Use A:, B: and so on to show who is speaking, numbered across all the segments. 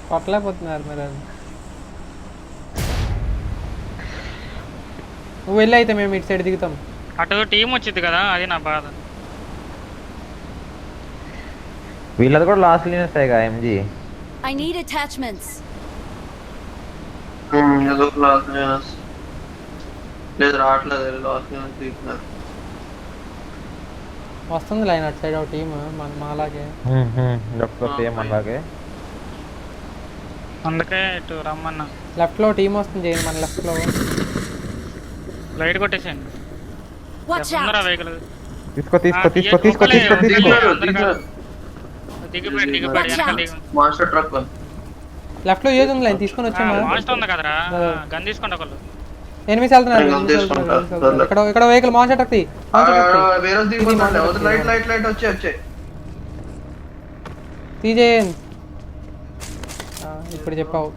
A: కొట్టలేకపోతున్నారు మరి అది. నువ్వు వెళ్ళి అయితే మేము ఇటు సైడ్ దిగుతాం.
B: అటు టీం వచ్చింది కదా, అది నా బాధ.
C: వీళ్ళది కూడా లాస్ట్ లీన్ వస్తాయిగా ఎంజీ.
D: I need attachments.
E: ఏదో లాస్ట్ లీనస్ లేదు, రావట్లేదు. లాస్ట్ లీనస్ తీస్తున్నారు.
A: వస్తుంది లైన్ అటు సైడ్ ఒక టీమ్ మాలాగే.
C: లెఫ్ట్ సేమ్ అలాగే.
B: అందుకే ఇటు రమ్మన్నా.
A: లెఫ్ట్ లో టీం వస్తుంది చేయండి మన లెఫ్ట్ లో.
B: లైట్ కొట్టేసేయండి.
D: Watch
B: ముందర
D: out.
B: వెహికల్
C: తీసుకో తీసుకో తీసుకో తీసుకో తీసుకో తీసుకో.
B: దిగిపోయాడు దిగిపోయాడు వెనకాల దిగు.
E: మాస్టర్ ట్రక్
A: లెఫ్ట్ లో ఏది ఉంది లైన్ తీసుకొని వచ్చాము.
B: మాస్టర్ ఉంది కదరా, గన్ తీసుకోండి ఒకళ్ళు.
A: ఎనిమిది వెళ్తున్నారు. ఇక్కడ వెహికల్ మాన్స్టర్ ట్రక్
E: వేరే దిగిపోతాడు. లైట్ లైట్ లైట్ వచ్చాయి.
A: తీజేయన్ ఇప్పుడు చెప్పావు.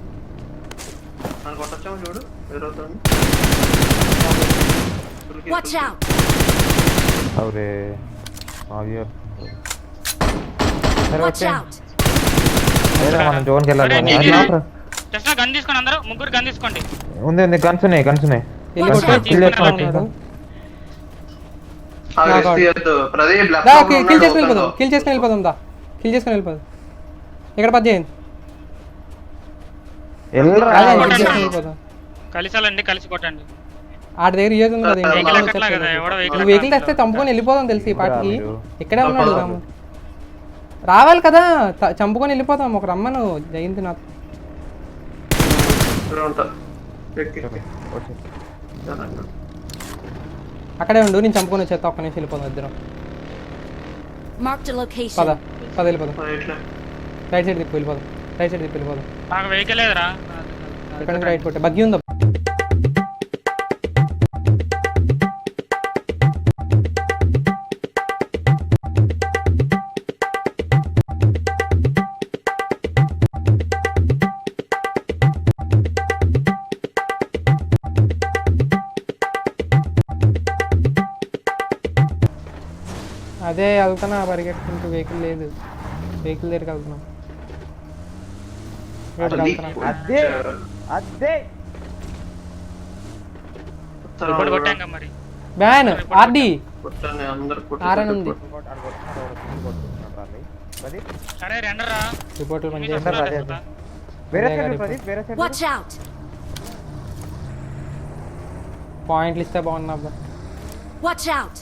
E: కొట్టొచ్చాము చూడు. వేరే
D: Watch out.
C: అవురే ఆవియర్. సరే
D: Watch
C: వచ్చే
D: out.
C: వేరే మనం జోన్కి వెళ్ళాలి.
B: జస్ట్ గన్ తీసుకోండి, అందరూ ముగ్గురు గన్ తీసుకోండి.
C: ఉంది ఉంది గన్స్ ఉన్నాయి గన్స్ ఉన్నాయి.
A: కిల్ చేసి వెళ్ళిపోదాం. కిల్ చేసుకుని వెళ్ళిపోదాం దా. కిల్ చేసుకుని వెళ్ళిపోదాం. ఇక్కడ పది చేయండి. వెళ్ళిపోదాం.
B: కలిసి వెళ్ళండి, కలిసి కొట్టండి.
A: ఆడి దగ్గర ఏది ఉంది కదా. నువ్వు వెహికల్ తెస్తే చంపుకొని వెళ్ళిపోదాం తెలిసి పాటికి. ఇక్కడే ఉన్నాడు రాము. రావాలి కదా, చంపుకొని వెళ్ళిపోతాం. ఒక రమ్మను జయంతి నాకు. అక్కడే ఉండు, నేను చంపుకొని వచ్చేస్తా. ఒక్క నిమిషం వెళ్ళిపోదాం ఇద్దరం.
D: Marked a location.
A: పద పద వెళ్ళిపోదాం. రైట్ సైడ్ తిప్పి వెళ్ళిపోదాం. రైట్ సైడ్ తిప్పి వెళ్ళిపోదాం.
B: నాకు వెహికల్ లేదురా.
A: ఇక్కడ నుంచి రైట్ కొట్టే బగ్గి ఉందా. అదే వెళ్తున్నా పరిగెట్టుకుంటూ. వెహికల్ లేదు, వెహికల్ దగ్గరికి వెళ్తున్నాం.
C: అదే అదే
B: ఇప్పుడు కొట్టాం మరి.
A: బ్యాన్ ఆర్డి ఆర్ఎన్ ఉంది.
B: సరే రెండరా
A: రిపోర్ట్లు పనిచేస్తారు.
C: వేరే సైడ్ ప్రదీప్, వేరే సైడ్.
D: Watch out.
A: పాయింట్లు ఇస్తే బాగున్నా అబ్బా.
D: Watch out.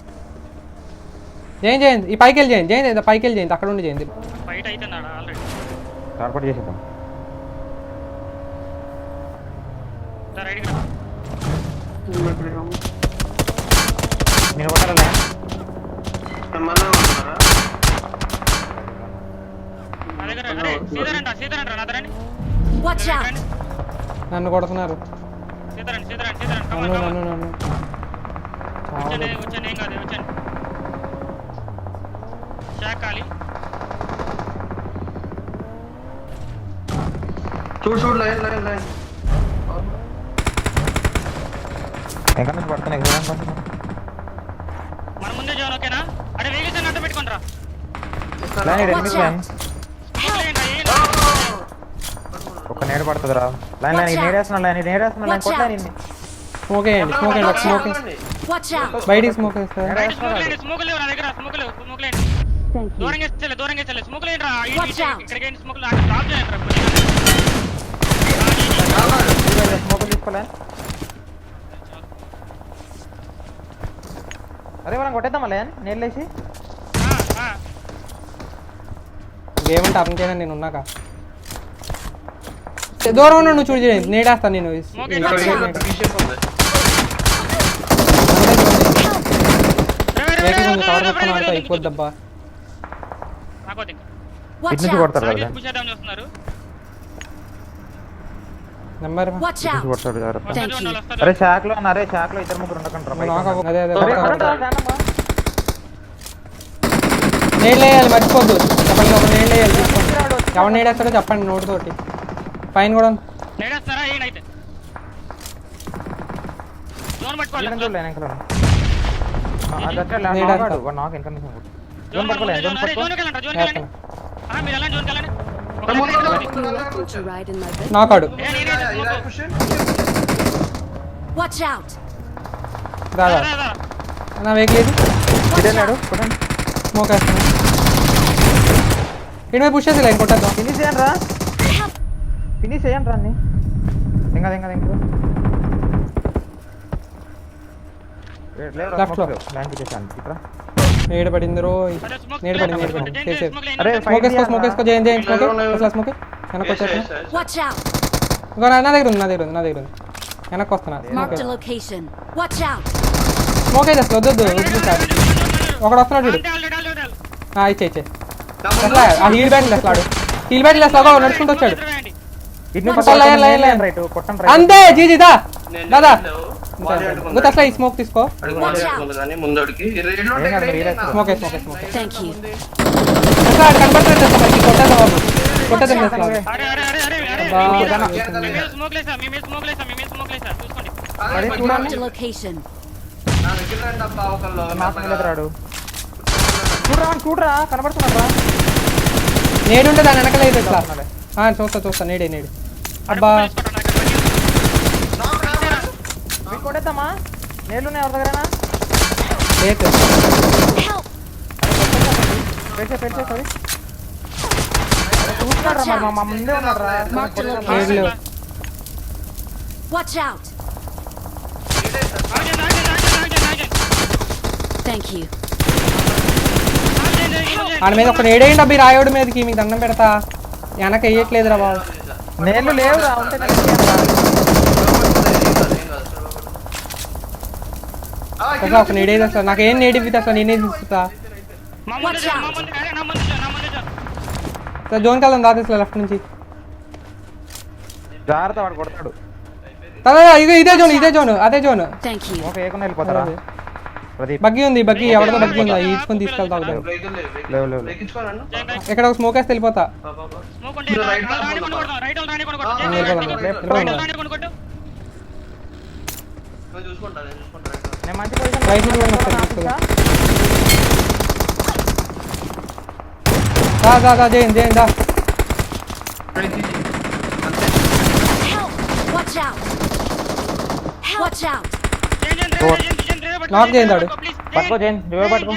A: చేయండి ఈ పైకి వెళ్ళి చేయండి. చేయండి పైకి వెళ్ళి చేయండి. అక్కడ ఉండి చేయండి.
B: ఫైట్ అవుతున్నాడా ఆల్రెడీ.
C: కార్పొరేట్ చేసేద్దాం.
B: రైట్ రా.
C: నేను కొట్టాలా?
B: నా దగ్గర అరే సీదరండి సీదరండి నా దగ్గర.
D: Watch out.
A: నన్ను కొడుతున్నారు.
B: సీదరండి సీదరండి సీదరండి.
A: నన్ను
B: వచ్చండి వచ్చండి, ఏం కాదు వచ్చండి. చాకాలి
E: చూడు చూడు లైన్ లైన్ లైన్.
C: ఎక్కడ నుంచి పడుతున్నాయి?
B: మన ముందే జోన్. ఓకేనా? అరే వెహికల్స్ అడ్డం పెట్టుకోండిరా.
C: ఒక నేడు పడుతుందిరా. లైన్ లైన్ నేడేస్తున్నా, లైన్ నేడేస్తున్నా, లైన్ కొట్టా నిన్ను.
A: స్మోక్ వేయండి, స్మోక్ వేయండి, స్మోక్
D: Watch out.
A: బయటికి స్మోక్ వేస్తారు.
B: స్మోక్ లేవు నా దగ్గర. స్మోక్ లేవు, స్మోక్ లేండి. దూరంగా చెల్లె దూరంగా చెల్లె. స్మోక్ లేండిరా. ఇక్కడికి స్మోక్ డ్రాప్ చేయండిరా.
C: స్మోక్ తీసుకోలే. అరే మనం కొట్టేద్దామా లైన్ నేళ్ళేసి?
A: ఏమంటే అర్థం చేయను నేను ఉన్నాక. దూరం ఉన్నా నువ్వు చూడు చేయండి. నేడేస్తాను నేను. కవర్ పెట్టుకున్నా అయిపోద్దబ్బా.
D: Watch
C: నుంచి
D: out.
C: కొడతారు కదా
A: నెంబర్
C: కొడతాడు.
D: Thank you.
C: అరే షాక్ లో అరే షాక్ లో ఇద్దరు ముగ్గురు ఉండకండి.
A: అదే నేళ్ళు వేయాలి, మర్చిపోద్దు. చెప్పండి ఒక నేళ్ళు వేయాలి. తీసుకోండి. ఎవరు నేడేస్తాడో చెప్పండి నోటితోటి. పైన కూడా
B: నేడేస్తారా ఏంటైతే జోన్ పట్టుకోవాలి.
C: జోన్ పట్టుకోలేదు. జోన్ పట్టుకో.
B: మీరు ఎలా జోన్ వెళ్ళండి.
D: Want to ride in my bed?
A: నాకాడు
D: Watch out!
A: దాదా నా వెహికల్ ఏది
C: ఇదేనాడు కొట్టండి
A: స్మోక్ వేస్తున్నా ఇటు మీద పుష్ చేసి లైన్ కొట్టేద్దాం
C: ఫినిష్ చేయండి రా ఫినిష్ చేయండి రా అన్ని ఇంకా
A: Left లో.
C: ల్యాండ్ చేశాను ఇక్కడ
A: నేడు పడింది రో నేడు పడింది సేఫ్ సేఫ్
C: అరే
A: స్మోక్ వేసుకో జైన్ స్మోక్ అసలు స్మోక్ వెనక్కి వచ్చేస్తున్నా
D: Watch out!
A: ఇంకో నా దగ్గర ఉంది వెనక్కి వస్తున్నా
D: Marked a location. Watch out!
A: Smoke అయితే అసలు వద్దు సార్ ఒకడు వస్తున్నాడు చూడు ఇచ్చే అసలు ఆ హీల్ బ్యాటిల్ అసలు ఆడు హీల్ బ్యాటిల్ అసలు నడుచుకుంటూ వచ్చాడు లైన్
C: రైట్ కొట్టండి రైట్
A: అంతే జీజీ దాదా గుర్తు అసలు ఈ స్మోక్ తీసుకో
E: ముందడికి
A: స్మోక్
D: Thank you.
A: అసలు ఆడు కనపడుతుంది అసలు మనకి కొట్టేద్దాం బాబు కొట్టేద్దాం అసలు
D: Marked a location.
C: రాడు చూడరా కనబడుతున్నారా
A: నేడు ఉంటే దాని వెనకలే ఇట్లా చూస్తా నేడే అబ్బా
C: మీకు కొట్టేద్దామా నేళ్ళున్నాయి ఎవరి దగ్గరైనా
A: లేదు
D: Help!
C: పెడిచే సరి చూస్తున్నాడు రా మా ముందే ఉన్నాడు రా
D: Marked a
A: లేదు
D: location.
A: లేవు
D: Watch out! Thank you.
A: ఆడ మీద ఒక నేడేయండి అబ్బి రాయోడు మీదకి మీకు దండం పెడతా వెనక వేయట్లేదురా బాబు
C: నేళ్ళు లేవురా ఉంటే
A: అసలు ఒక నేడేది అసలు నాకేం నేడివి అసలు నేనే తీసుకుంటా జోన్ కలం రాదు అసలు లెఫ్ట్ నుంచి
C: జాగ్రత్త వాడు కొడతాడు
A: ఇగో ఇదే జోన్ అదే జోన్
D: Thank you.
C: ఓకే ఏకుండా వెళ్ళిపోతారా ప్రదీప్
A: బగ్గి ఉంది ఎవరితో బగ్గి ఉందా ఈడ్చుకొని తీసుకెళ్తా
C: లేవు
A: ఎక్కడ ఒక స్మోక్ వేస్తే వెళ్ళిపోతా
C: నేను మంచి పొజిషన్
A: రైట్ నుంచి కూడా వస్తాను జైన్ దా
D: Help! Watch out! Watch out!
A: నాక్ చేయిందాడు
C: పట్టుకో జైన్ నువ్వే పట్టుకో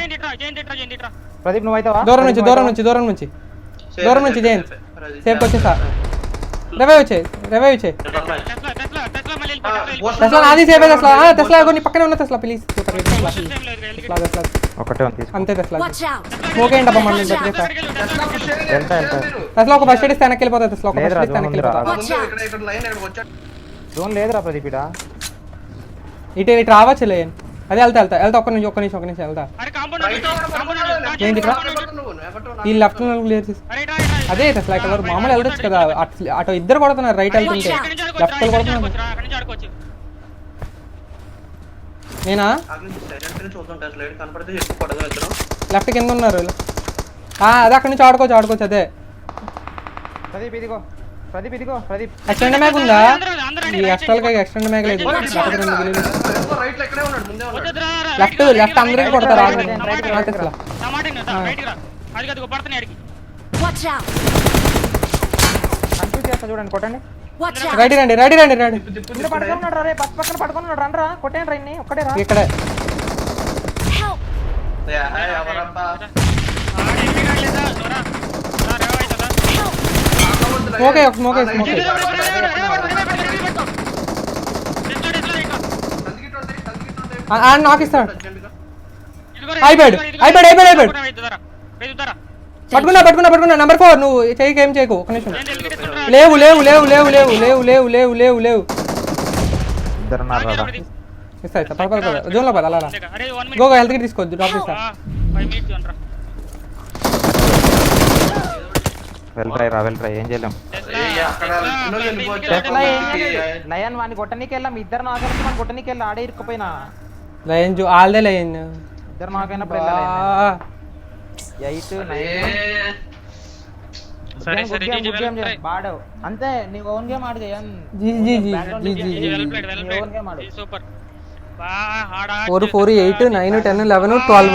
C: ప్రదీప్ నువ్వు అవుతావా
A: దూరం నుంచి జైన్ సేఫ్కి వచ్చేసా రివైవ్ వచ్చే తెస్లా నాది సేఫ్ తెస్లా నీ పక్కనే ఉన్న తెస్లా ప్లీజ్
C: ఒకటే ఉంది తీసుకో
A: అంతే తెస్లా
D: Watch out!
A: స్మోక్ ఏంటి అబ్బా మన బతికేసా
C: వెళ్తా
A: తెస్లా ఒక ఫస్ట్ ఎయిడ్ ఇస్తే వెనక్కి వెళ్ళిపోతా తెస్లా ఒక ఫస్ట్
C: లేదురా,
A: ఎయిడ్ వెనక్కి
C: జోన్
A: వెళ్ళిపోతా
D: Watch out!
C: జోన్ లేదురా ప్రదీప్ ఇడా
A: ఇటు రావచ్చు లేన్ అదే వెళ్తా ఒక్క నిమిషం వెళ్తా ఈ లెఫ్ట్ క్లియర్ చేసి అదే అసలు ఇక్కడ మామూలు వెళ్ళొచ్చు కదా అటు ఇద్దరు కొడుతున్నారు రైట్ వెళ్తుంటే లెఫ్ట్ కొడుతున్నారు నేనా లెఫ్ట్ కింద ఉన్నారు అదే అక్కడి నుంచి ఆడుకోవచ్చు అదే
C: ప్రదీప్ ఇదిగో ప్రదీప్
A: ఎక్స్టెండ్ మ్యాగ్ ఉందా ఈ ఎక్స్టెండ్ మ్యాగ్ లేదు లెఫ్ట్ అందరికి కొడతారు
D: Watch out!
C: కన్ఫ్యూజ్ చేస్తా చూడండి కొట్టండి
D: Watch out!
A: రైట్ రండి
C: కింద పడుకున్నాడు రా రే బస్ పక్కన పడుకున్నాడు రండి రా కొట్టండి రైన్ని ఒక్కడే రా
A: ఇక్కడ
D: Help!
A: స్మోకే నాకు ఇస్తాడు అయిపోయాడు పట్టుకున్నా నెంబర్ 4 నువ్వు చేయకు ఏం చేయకు ఒక నిమిషం లేవు
C: ఇద్దరు ఉన్నారు రా
A: ఇస్తా పర్పల్ జోన్లో పద అలా గో హెల్త్ కిట్ తీసుకోవద్దు డ్రాప్ ఇస్తా
C: వెళ్ళరా ఏం చేయలేం లయన్ వాడిని కొట్టనీకి వెళ్ళాం ఇద్దరు నాకైనా మనం కొట్టనీకి వెళ్ళి ఆడే ఇరుక్కుపోయినా
A: లయన్ ఆల్దే లయన్
C: ఇద్దరు నాకైనప్పుడు 8 9 బాడవు అంతే నీ ఓన్ గేమ్ ఆడు చేయన్
B: సూపర్
A: 4 4 8 9 10 11 12